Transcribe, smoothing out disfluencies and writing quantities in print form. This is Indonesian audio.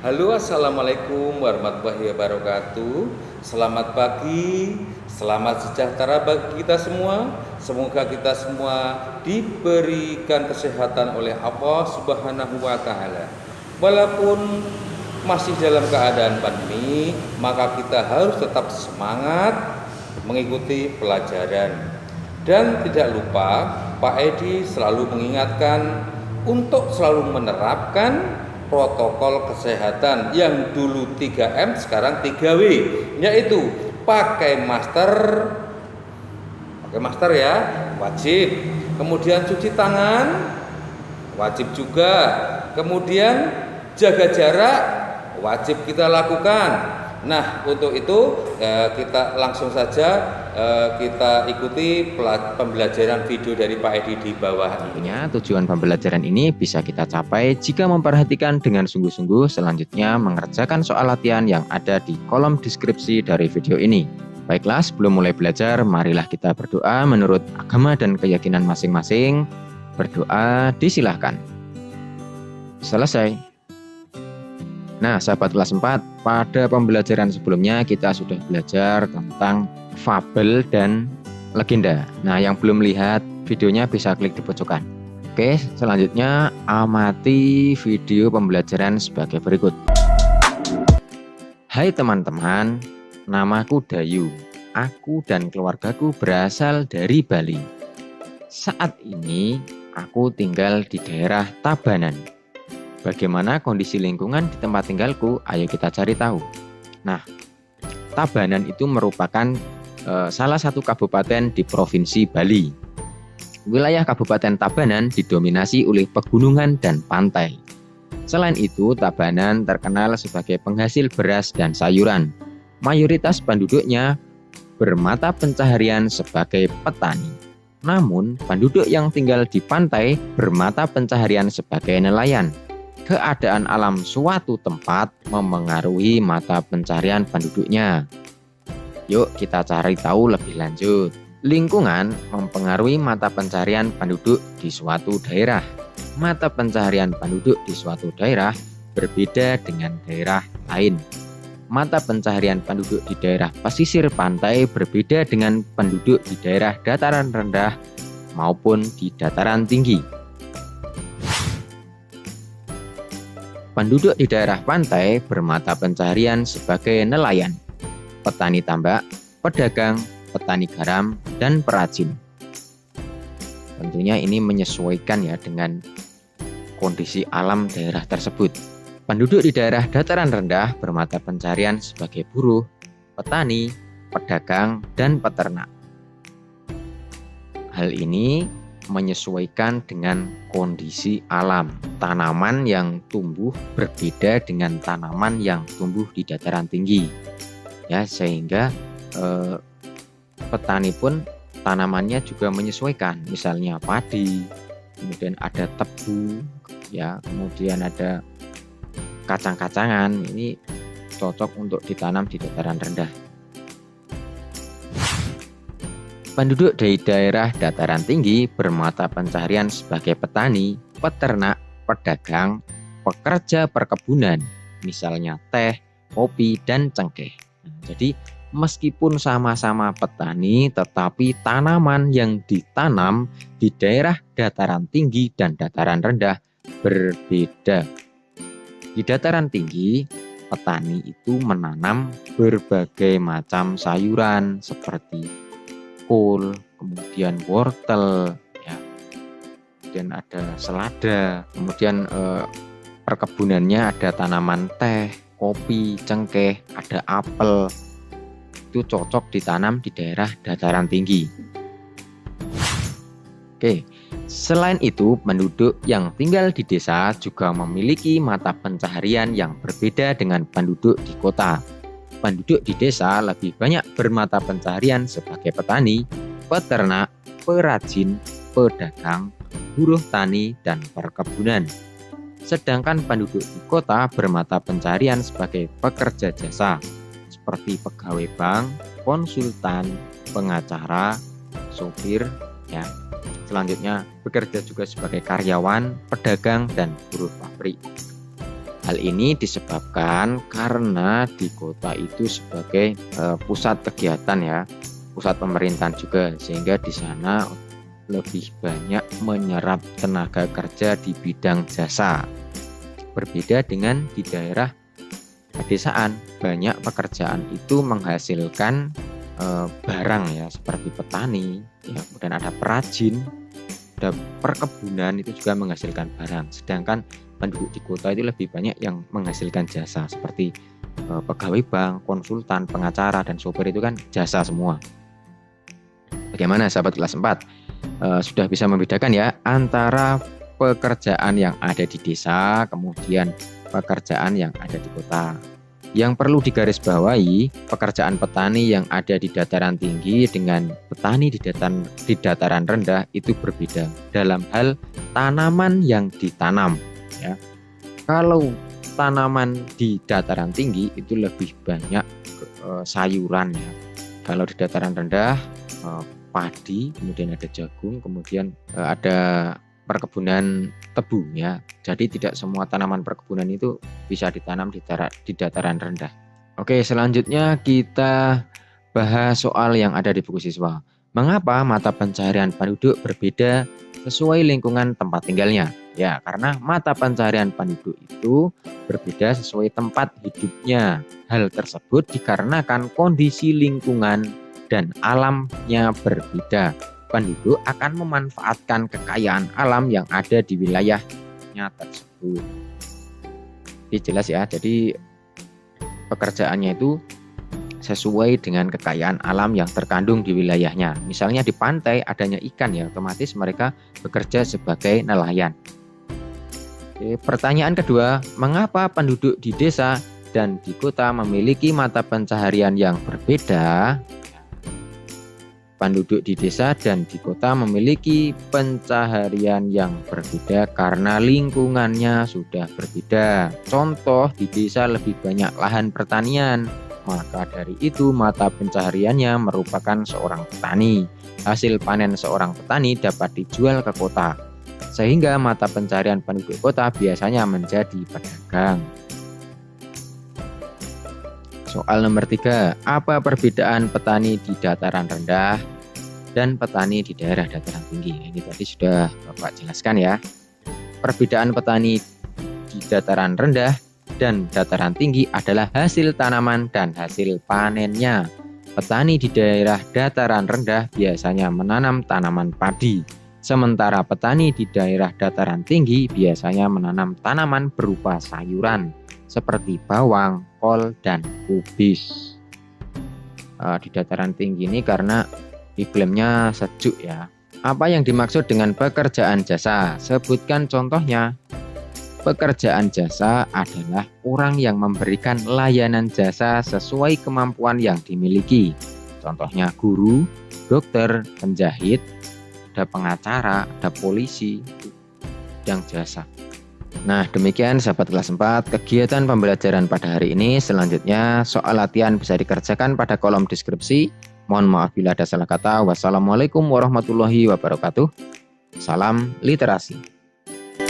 Halo, assalamualaikum warahmatullahi wabarakatuh. Selamat pagi, selamat sejahtera bagi kita semua. Semoga kita semua diberikan kesehatan oleh Allah Subhanahu wa Ta'ala. Walaupun masih dalam keadaan pandemi, maka kita harus tetap semangat mengikuti pelajaran. Dan tidak lupa, Pak Edi selalu mengingatkan untuk selalu menerapkan protokol kesehatan yang dulu 3M sekarang 3W, yaitu pakai masker ya, wajib. Kemudian cuci tangan wajib juga. Kemudian jaga jarak wajib kita lakukan. Nah, untuk itu kita langsung saja kita ikuti pembelajaran video dari Pak Edi di bawah. Tentunya tujuan pembelajaran ini bisa kita capai jika memperhatikan dengan sungguh-sungguh, selanjutnya mengerjakan soal latihan yang ada di kolom deskripsi dari video ini. Baiklah, sebelum mulai belajar, marilah kita berdoa menurut agama dan keyakinan masing-masing. Berdoa disilahkan. Selesai. Nah, sahabat kelas 4, pada pembelajaran sebelumnya kita sudah belajar tentang fabel dan legenda. Nah, yang belum lihat videonya bisa klik di pojokan. Oke, selanjutnya amati video pembelajaran sebagai berikut. Hai teman-teman, namaku Dayu. Aku dan keluargaku berasal dari Bali. Saat ini aku tinggal di daerah Tabanan. Bagaimana kondisi lingkungan di tempat tinggalku? Ayo kita cari tahu. Nah, Tabanan itu merupakan salah satu kabupaten di Provinsi Bali. Wilayah Kabupaten Tabanan didominasi oleh pegunungan dan pantai. Selain itu, Tabanan terkenal sebagai penghasil beras dan sayuran. Mayoritas penduduknya bermata pencaharian sebagai petani. Namun, penduduk yang tinggal di pantai bermata pencaharian sebagai nelayan. Keadaan alam suatu tempat memengaruhi mata pencarian penduduknya. Yuk kita cari tahu lebih lanjut. Lingkungan mempengaruhi mata pencarian penduduk di suatu daerah. Mata pencaharian penduduk di suatu daerah berbeda dengan daerah lain. Mata pencaharian penduduk di daerah pesisir pantai berbeda dengan penduduk di daerah dataran rendah maupun di dataran tinggi. Penduduk di daerah pantai bermata pencaharian sebagai nelayan, petani tambak, pedagang, petani garam, dan perajin. Tentunya ini menyesuaikan ya dengan kondisi alam daerah tersebut. Penduduk di daerah dataran rendah bermata pencaharian sebagai buruh, petani, pedagang, dan peternak. Hal ini menyesuaikan dengan kondisi alam. Tanaman yang tumbuh berbeda dengan tanaman yang tumbuh di dataran tinggi. Ya, sehingga petani pun tanamannya juga menyesuaikan. Misalnya padi, kemudian ada tebu, ya, kemudian ada kacang-kacangan. Ini cocok untuk ditanam di dataran rendah. Penduduk dari daerah dataran tinggi bermata pencaharian sebagai petani, peternak, pedagang, pekerja perkebunan, misalnya teh, kopi, dan cengkeh. Jadi meskipun sama-sama petani, tetapi tanaman yang ditanam di daerah dataran tinggi dan dataran rendah berbeda. Di dataran tinggi, petani itu menanam berbagai macam sayuran seperti kol, kemudian wortel, ya, kemudian ada selada, kemudian perkebunannya ada tanaman teh, kopi, cengkeh, ada apel. Itu cocok ditanam di daerah dataran tinggi. Oke, selain itu penduduk yang tinggal di desa juga memiliki mata pencaharian yang berbeda dengan penduduk di kota. Penduduk di desa lebih banyak bermata pencaharian sebagai petani, peternak, perajin, pedagang, buruh tani, dan perkebunan. Sedangkan penduduk di kota bermata pencaharian sebagai pekerja jasa, seperti pegawai bank, konsultan, pengacara, sopir, ya. Selanjutnya bekerja juga sebagai karyawan, pedagang, dan buruh pabrik. Hal ini disebabkan karena di kota itu sebagai pusat kegiatan ya, pusat pemerintahan juga, sehingga di sana lebih banyak menyerap tenaga kerja di bidang jasa. Berbeda dengan di daerah pedesaan, banyak pekerjaan itu menghasilkan barang ya, seperti petani, ya, kemudian ada perajin, ada perkebunan itu juga menghasilkan barang. Sedangkan penduduk di kota itu lebih banyak yang menghasilkan jasa, seperti pegawai bank, konsultan, pengacara, dan sopir itu kan jasa semua. Bagaimana sahabat kelas 4? Sudah bisa membedakan ya antara pekerjaan yang ada di desa kemudian pekerjaan yang ada di kota. Yang perlu digarisbawahi, pekerjaan petani yang ada di dataran tinggi dengan petani di dataran rendah itu berbeda dalam hal tanaman yang ditanam ya. Kalau tanaman di dataran tinggi itu lebih banyak sayuran ya. Kalau di dataran rendah padi, kemudian ada jagung, kemudian ada perkebunan tebu ya. Jadi tidak semua tanaman perkebunan itu bisa ditanam di dataran rendah. Oke, selanjutnya kita bahas soal yang ada di buku siswa. Mengapa mata pencaharian penduduk berbeda sesuai lingkungan tempat tinggalnya? Ya, karena mata pencaharian penduduk itu berbeda sesuai tempat hidupnya. Hal tersebut dikarenakan kondisi lingkungan dan alamnya berbeda. Penduduk akan memanfaatkan kekayaan alam yang ada di wilayahnya tersebut. Ini jelas ya, jadi pekerjaannya itu sesuai dengan kekayaan alam yang terkandung di wilayahnya. Misalnya di pantai adanya ikan ya, otomatis mereka bekerja sebagai nelayan. Oke, pertanyaan kedua, mengapa penduduk di desa dan di kota memiliki mata pencaharian yang berbeda? Penduduk di desa dan di kota memiliki pencaharian yang berbeda karena lingkungannya sudah berbeda. Contoh, di desa lebih banyak lahan pertanian, maka dari itu mata pencahariannya merupakan seorang petani. Hasil panen seorang petani dapat dijual ke kota, sehingga mata pencaharian penduduk kota biasanya menjadi pedagang. Soal nomor 3, apa perbedaan petani di dataran rendah dan petani di daerah dataran tinggi? Ini tadi sudah Bapak jelaskan ya. Perbedaan petani di dataran rendah dan dataran tinggi adalah hasil tanaman dan hasil panennya. Petani di daerah dataran rendah biasanya menanam tanaman padi, sementara petani di daerah dataran tinggi biasanya menanam tanaman berupa sayuran seperti bawang, kol, dan kubis. Di dataran tinggi ini karena iklimnya sejuk ya. Apa yang dimaksud dengan pekerjaan jasa? Sebutkan contohnya. Pekerjaan jasa adalah orang yang memberikan layanan jasa sesuai kemampuan yang dimiliki. Contohnya guru, dokter, penjahit, ada pengacara, ada polisi, yang jasa. Nah, demikian sahabat kelas 4 kegiatan pembelajaran pada hari ini. Selanjutnya soal latihan bisa dikerjakan pada kolom deskripsi. Mohon maaf bila ada salah kata. Wassalamualaikum warahmatullahi wabarakatuh. Salam literasi.